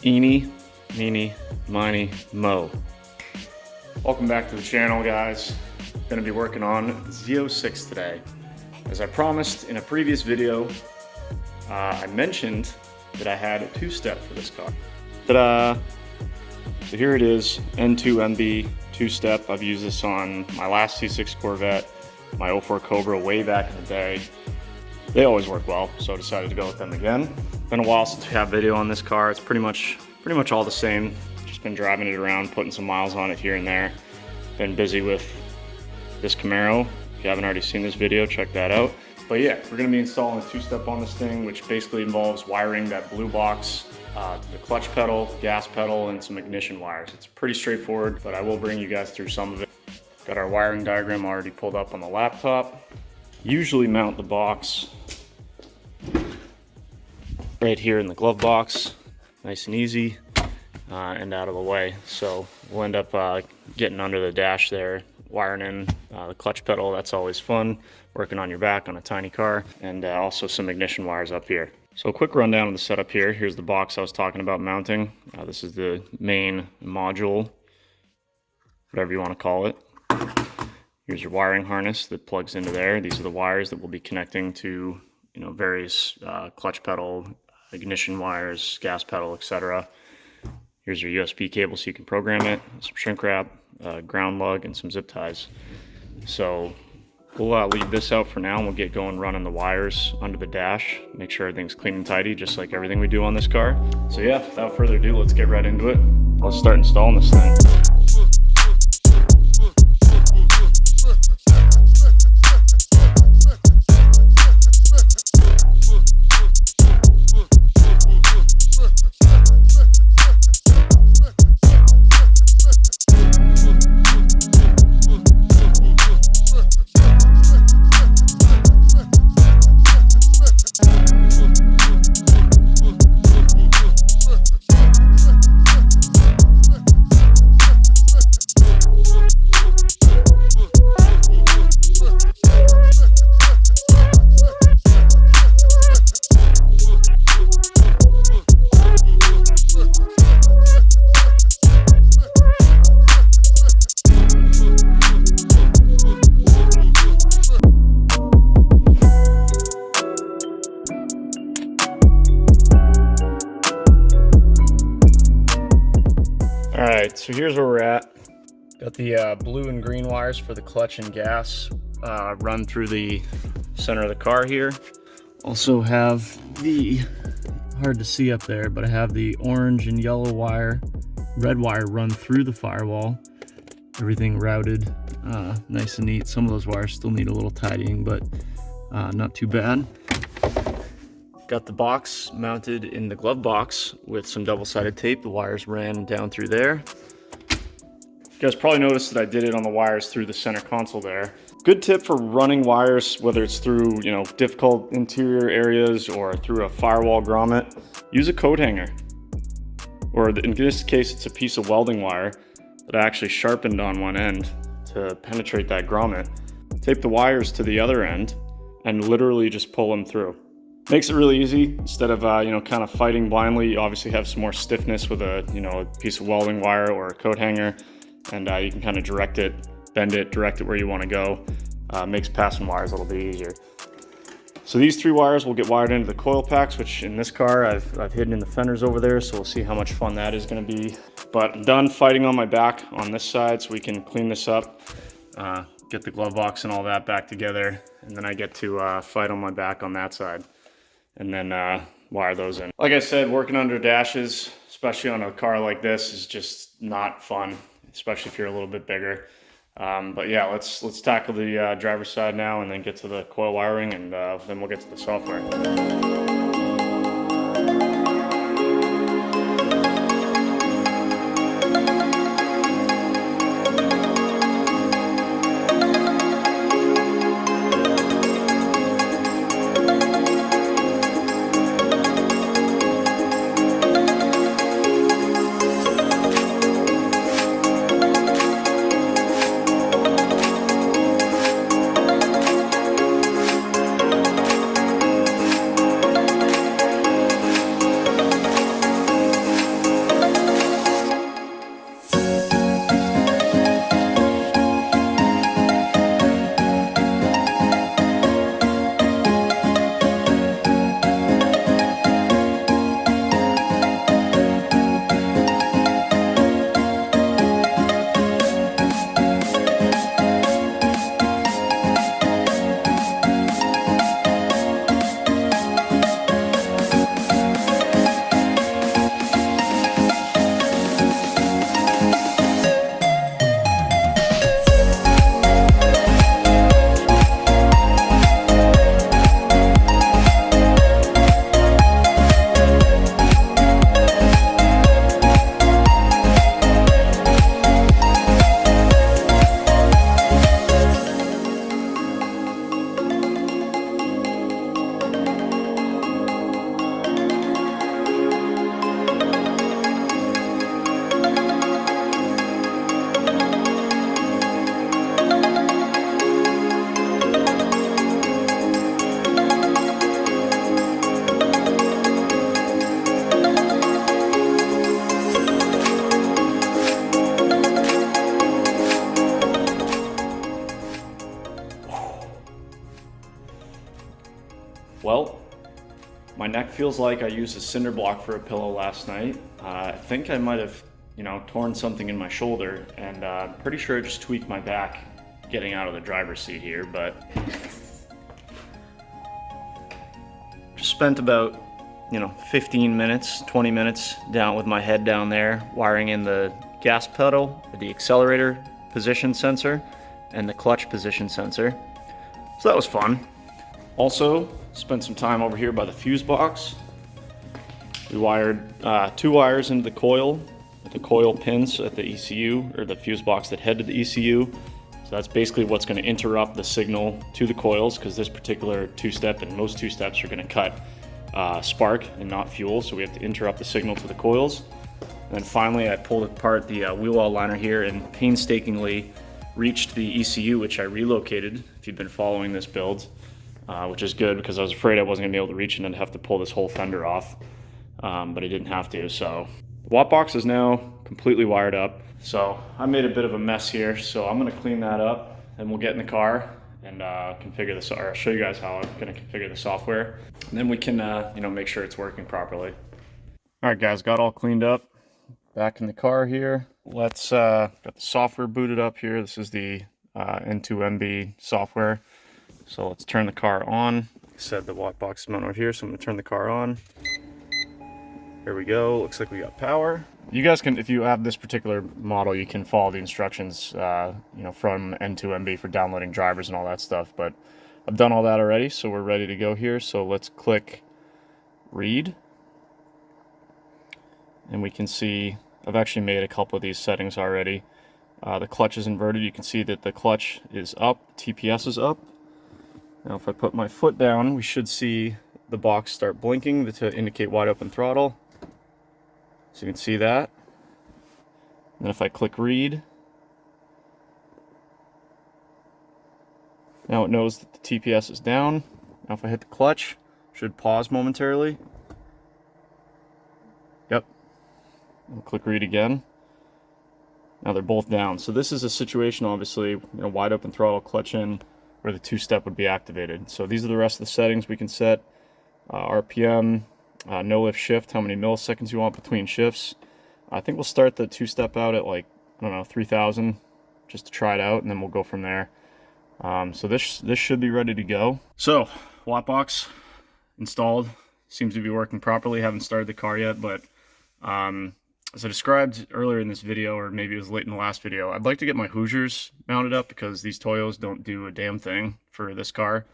Eeny, meeny, miny, mo. Welcome back to the channel, guys. Gonna be working on Z06 today. As I promised in a previous video, I mentioned that I had a two-step for this car. Ta-da! So here it is, N2MB two-step. I've used this on my last C6 Corvette, my 04 Cobra way back in the day. They always work well, so I decided to go with them again. Been a while since we have video on this car. It's pretty much all the same. Just been driving it around, putting some miles on it here and there. Been busy with this Camaro. If you haven't already seen this video, check that out. But yeah, we're gonna be installing a two-step on this thing, which basically involves wiring that blue box to the clutch pedal, gas pedal, and some ignition wires. It's pretty straightforward, but I will bring you guys through some of it. Got our wiring diagram already pulled up on the laptop. Usually mount the box right here in the glove box, nice and easy, and out of the way. So we'll end up getting under the dash there, wiring in the clutch pedal. That's always fun, working on your back on a tiny car, and also some ignition wires up here. So a quick rundown of the setup here. Here's the box I was talking about mounting. This is the main module, whatever you want to call it. Here's your wiring harness that plugs into there. These are the wires that we'll be connecting to, various clutch pedal, ignition wires, gas pedal, etc. Here's your USB cable so you can program it, some shrink wrap, ground lug, and some zip ties. So we'll leave this out for now, and we'll get going running the wires under the dash. Make sure everything's clean and tidy, just like everything we do on this car. So yeah, without further ado, let's get right into it. Let's start installing this thing. Alright, so here's where we're at. Got the blue and green wires for the clutch and gas run through the center of the car here. Also have the, hard to see up there, but I have the orange and yellow wire, red wire run through the firewall. Everything routed, nice and neat. Some of those wires still need a little tidying, but not too bad. Got the box mounted in the glove box with some double-sided tape. The wires ran down through there. You guys probably noticed that I did it on the wires through the center console there. Good tip for running wires, whether it's through difficult interior areas or through a firewall grommet, use a coat hanger. Or in this case, it's a piece of welding wire that I actually sharpened on one end to penetrate that grommet. Tape the wires to the other end and literally just pull them through. Makes it really easy. Instead of kind of fighting blindly, you obviously have some more stiffness with a piece of welding wire or a coat hanger, and you can kind of direct it, bend it, direct it where you want to go. Makes passing wires a little bit easier. So these three wires will get wired into the coil packs, which in this car I've hidden in the fenders over there, so we'll see how much fun that is going to be. But I'm done fighting on my back on this side, so we can clean this up, get the glove box and all that back together, and then I get to fight on my back on that side. And then wire those in. Like I said, working under dashes, especially on a car like this, is just not fun, especially if you're a little bit bigger. But yeah, let's tackle the driver's side now, and then get to the coil wiring, and then we'll get to the software. Well, my neck feels like I used a cinder block for a pillow last night. I think I might have, torn something in my shoulder, and I'm pretty sure I just tweaked my back getting out of the driver's seat here, but just spent about 15 minutes, 20 minutes down with my head down there, wiring in the gas pedal, the accelerator position sensor, and the clutch position sensor. So that was fun. Also, spent some time over here by the fuse box. We wired 2 wires into the coil pins at the ECU, or the fuse box that head to the ECU. So that's basically what's going to interrupt the signal to the coils, because this particular two-step and most two-steps are going to cut spark and not fuel, so we have to interrupt the signal to the coils. And then finally I pulled apart the wheel well liner here and painstakingly reached the ECU, which I relocated, if you've been following this build, which is good because I was afraid I wasn't going to be able to reach it and I'd have to pull this whole fender off, but I didn't have to. So the watt box is now completely wired up. So I made a bit of a mess here, so I'm going to clean that up and we'll get in the car and configure this, or I'll show you guys how I'm going to configure the software, and then we can make sure it's working properly. All right guys, got all cleaned up, back in the car here. Let's got the software booted up here. This is the N2MB software. So let's turn the car on. Like I said, the watt box is mounted over here, so I'm going to turn the car on. There we go. Looks like we got power. You guys can, if you have this particular model, you can follow the instructions, from N2MB for downloading drivers and all that stuff. But I've done all that already, so we're ready to go here. So let's click read, and we can see I've actually made a couple of these settings already. The clutch is inverted. You can see that the clutch is up, TPS is up. Now if I put my foot down, we should see the box start blinking to indicate wide open throttle. So you can see that. And then if I click read, now it knows that the TPS is down. Now if I hit the clutch, it should pause momentarily. Yep. We'll click read again. Now they're both down. So this is a situation, obviously, wide open throttle, clutch in, where the two-step would be activated. So these are the rest of the settings we can set. RPM, no lift shift, how many milliseconds you want between shifts. I think we'll start the two-step out at 3,000 just to try it out, and then we'll go from there. So this should be ready to go. So watt box installed, seems to be working properly. Haven't started the car yet, but as I described earlier in this video, or maybe it was late in the last video, I'd like to get my Hoosiers mounted up because these Toyos don't do a damn thing for this car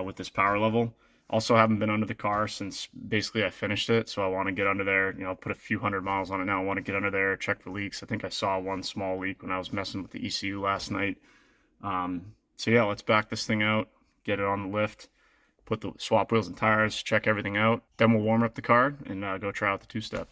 with this power level. Also haven't been under the car since basically I finished it, so I want to get under there, put a few hundred miles on it now. I want to get under there, check for leaks. I think I saw one small leak when I was messing with the ECU last night. So yeah, let's back this thing out, get it on the lift, put the swap wheels and tires, check everything out. Then we'll warm up the car and go try out the two-step.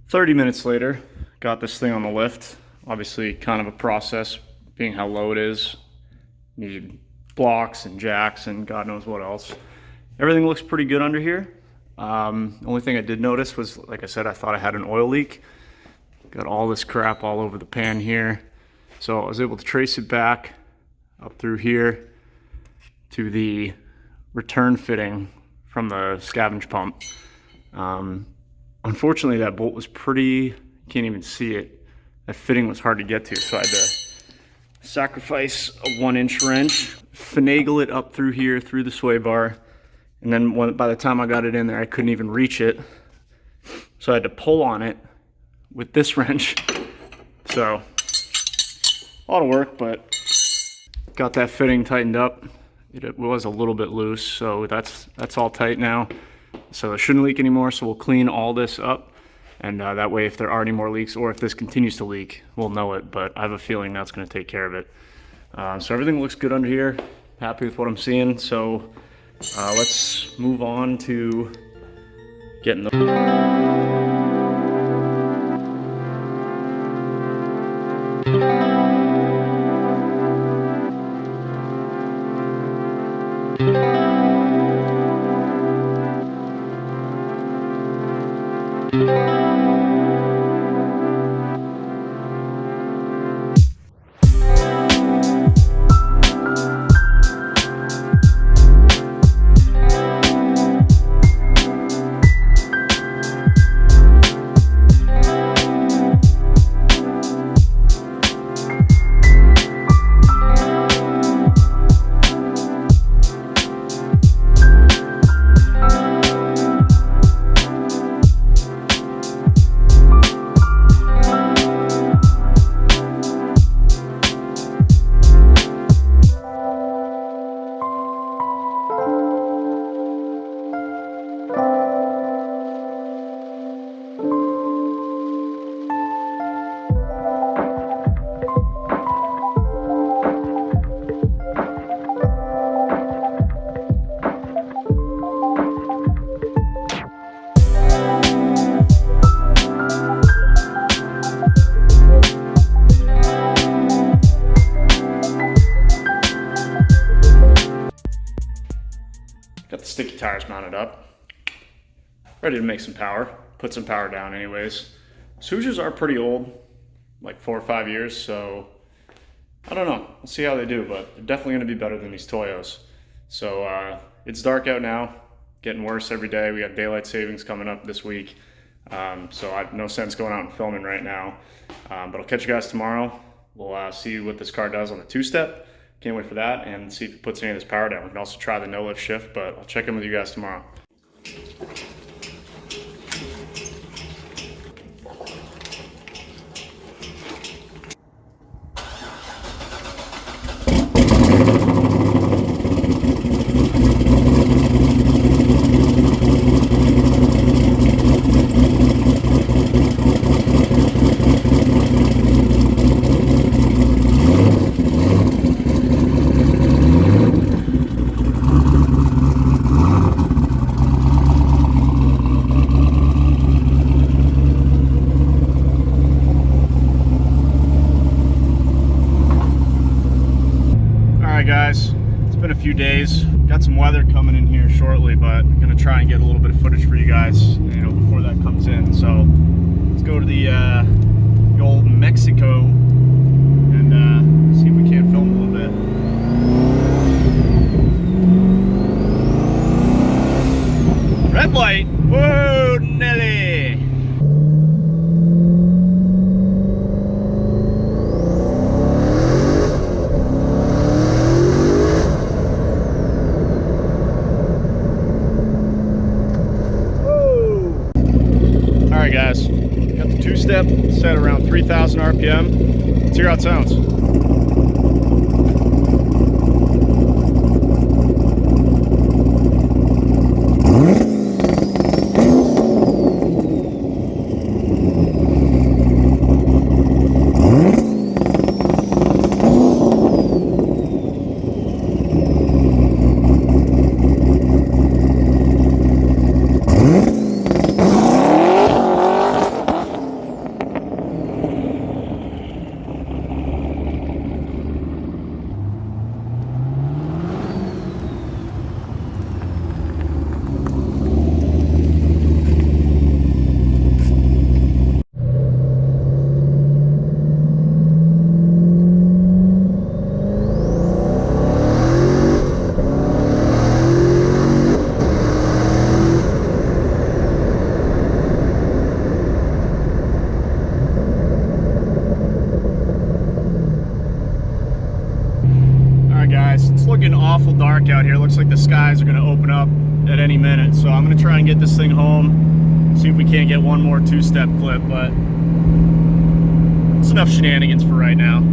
30 minutes later, got this thing on the lift. Obviously kind of a process, being how low it is. Needed blocks and jacks and God knows what else. Everything looks pretty good under here. Only thing I did notice was, like I said, I thought I had an oil leak. Got all this crap all over the pan here. So I was able to trace it back up through here to the return fitting from the scavenge pump. Unfortunately, that bolt was pretty, can't even see it. That fitting was hard to get to, so I had to sacrifice a 1-inch wrench, finagle it up through here, through the sway bar, and then by the time I got it in there, I couldn't even reach it. So I had to pull on it with this wrench. So, a lot of work, but got that fitting tightened up. It was a little bit loose, so that's all tight now. So it shouldn't leak anymore, so we'll clean all this up. And that way, if there are any more leaks, or if this continues to leak, we'll know it. But I have a feeling that's gonna take care of it. So everything looks good under here. Happy with what I'm seeing. So let's move on to getting the... Got the sticky tires mounted up. Ready to make some power. Put some power down anyways. Sujas are pretty old, like 4 or 5 years, so I don't know. We'll see how they do, but they're definitely gonna be better than these Toyos. So it's dark out now, getting worse every day. We got daylight savings coming up this week. So I have no sense going out and filming right now. But I'll catch you guys tomorrow. We'll see what this car does on the 2-step. Can't wait for that, and see if it puts any of this power down. We can also try the no lift shift, but I'll check in with you guys tomorrow. Guys, it's been a few days. Got some weather coming in here shortly, but I'm gonna try and get a little bit of footage for you guys, before that comes in. So let's go to the old Mexico and see if we can't film a little bit. Red light. Whoa, Nelly. Alright guys, got the 2-step set around 3,000 RPM. Let's hear how it sounds. looking awful dark out here. Looks like the skies are gonna open up at any minute. So I'm gonna try and get this thing home, see if we can't get one more two-step clip, but it's enough shenanigans for right now.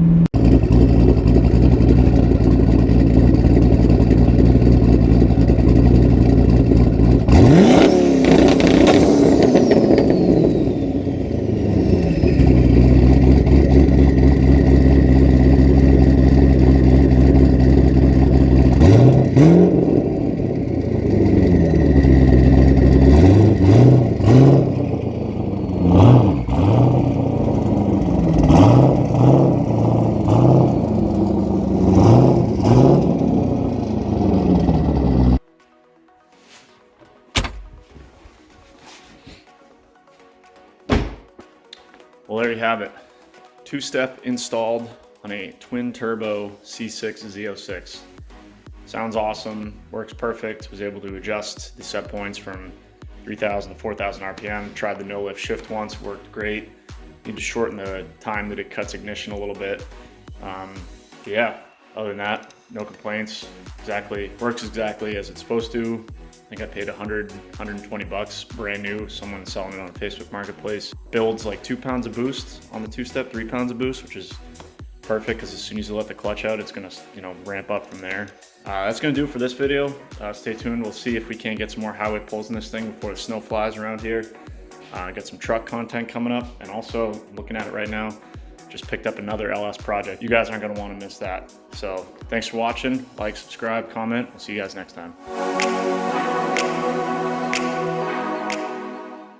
Well, there you have it. Two-step installed on a twin turbo C6 Z06. Sounds awesome, works perfect. Was able to adjust the set points from 3,000 to 4,000 RPM. Tried the no lift shift once, worked great. Need to shorten the time that it cuts ignition a little bit. Yeah, other than that, no complaints. Works exactly as it's supposed to. I think I paid 120 bucks, brand new. Someone's selling it on Facebook Marketplace. Builds like 2 pounds of boost on the two-step, 3 pounds of boost, which is perfect because as soon as you let the clutch out, it's gonna, ramp up from there. That's gonna do it for this video. Stay tuned. We'll see if we can't get some more highway pulls in this thing before the snow flies around here. Got some truck content coming up, and also looking at it right now, just picked up another LS project. You guys aren't gonna wanna miss that. So thanks for watching. Like, subscribe, comment. We'll see you guys next time.